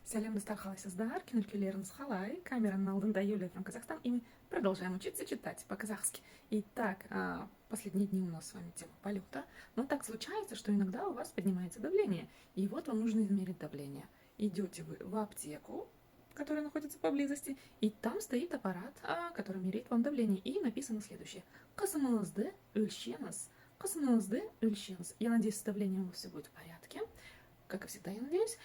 Сәлем достар, қалайсыздар? Кинокүлеріңіз қалай? Камераның алдында Юлия from Казахстан, и мы продолжаем учиться читать по-казахски. Итак, последние дни у нас с вами тема полета. Но так случается, что иногда у вас поднимается давление, и вот вам нужно измерить давление. Идете вы в аптеку, которая находится поблизости, и там стоит аппарат, который меряет вам давление, и написано следующее. Касымыңызды өлшеңіз. Касымыңызды өлшеңіз. Я надеюсь, с давлением у вас все будет в порядке. Как и всегда, я надеюсь.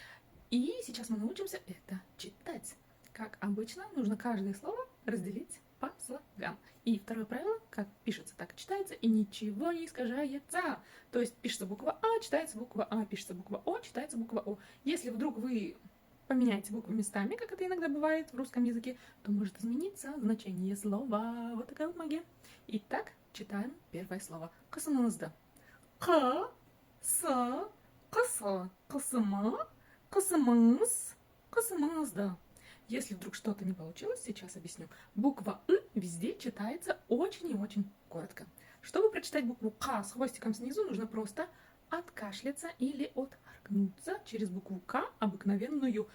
И сейчас мы научимся это читать. Как обычно, нужно каждое слово разделить по слогам. И второе правило, как пишется, так и читается, и ничего не искажается. То есть пишется буква А, читается буква А, пишется буква О, читается буква О. Если вдруг вы поменяете буквы местами, как это иногда бывает в русском языке, то может измениться значение слова. Вот такая вот магия. Итак, читаем первое слово. Касымыңызды. Ка, са, каса, касыма, касымыңыз, касымыңызды. Если вдруг что-то не получилось, сейчас объясню. Буква «ы» везде читается очень и очень коротко. Чтобы прочитать букву «к» с хвостиком снизу, нужно просто откашляться или отхаркнуться через букву «к» обыкновенную.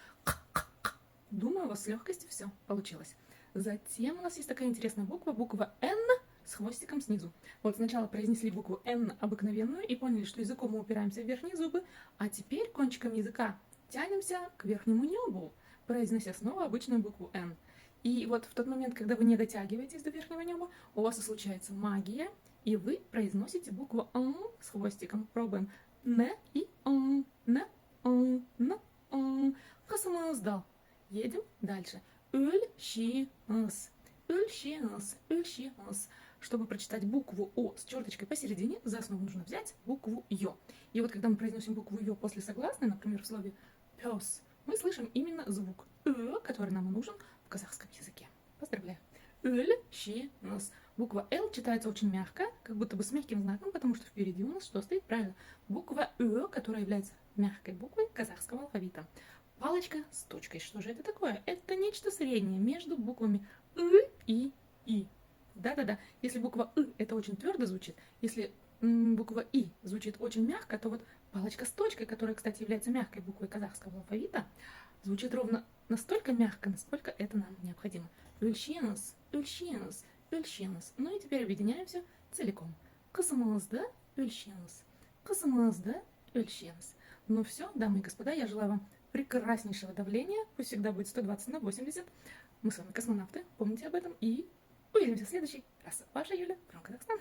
Думаю, у вас с легкостью все получилось. Затем у нас есть такая интересная буква «н» с хвостиком снизу. Вот сначала произнесли букву «н» обыкновенную и поняли, что языком мы упираемся в верхние зубы, а теперь кончиком языка тянемся к верхнему небу, произнося снова обычную букву «н». И вот в тот момент, когда вы не дотягиваетесь до верхнего неба, у вас и случается магия, и вы произносите букву «н» с хвостиком. Пробуем. «Н» и «н», «н», «н», «н», «н». Касымыңызды. Едем дальше. Өлшеңіз. Өлшеңіз. Өлшеңіз. Чтобы прочитать букву О с черточкой посередине, за основу нужно взять букву Ё. И вот когда мы произносим букву Ё после согласной, например, в слове пес, мы слышим именно звук Ö, который нам нужен в казахском языке. Поздравляю. Өлшеңіз. Буква Л читается очень мягко, как будто бы с мягким знаком, потому что впереди у нас что стоит? Правильно. Буква Ö, которая является мягкой буквой казахского алфавита. Палочка с точкой. Что же это такое? Это нечто среднее между буквами «ы» и «и». Да-да-да. Если буква «ы» это очень твердо звучит, если буква «и» звучит очень мягко, то вот палочка с точкой, которая, кстати, является мягкой буквой казахского алфавита, звучит ровно настолько мягко, насколько это нам необходимо. Өлшеңіз, өлшеңіз, өлшеңіз. Ну и теперь объединяемся целиком. Касымыңызды өлшеңіз. Касымыңызды өлшеңіз. Ну все, дамы и господа, я желаю вам прекраснейшего давления. Пусть всегда будет 120/80. Мы с вами космонавты, помните об этом. И увидимся в следующий раз. Ваша Юля from Казахстан.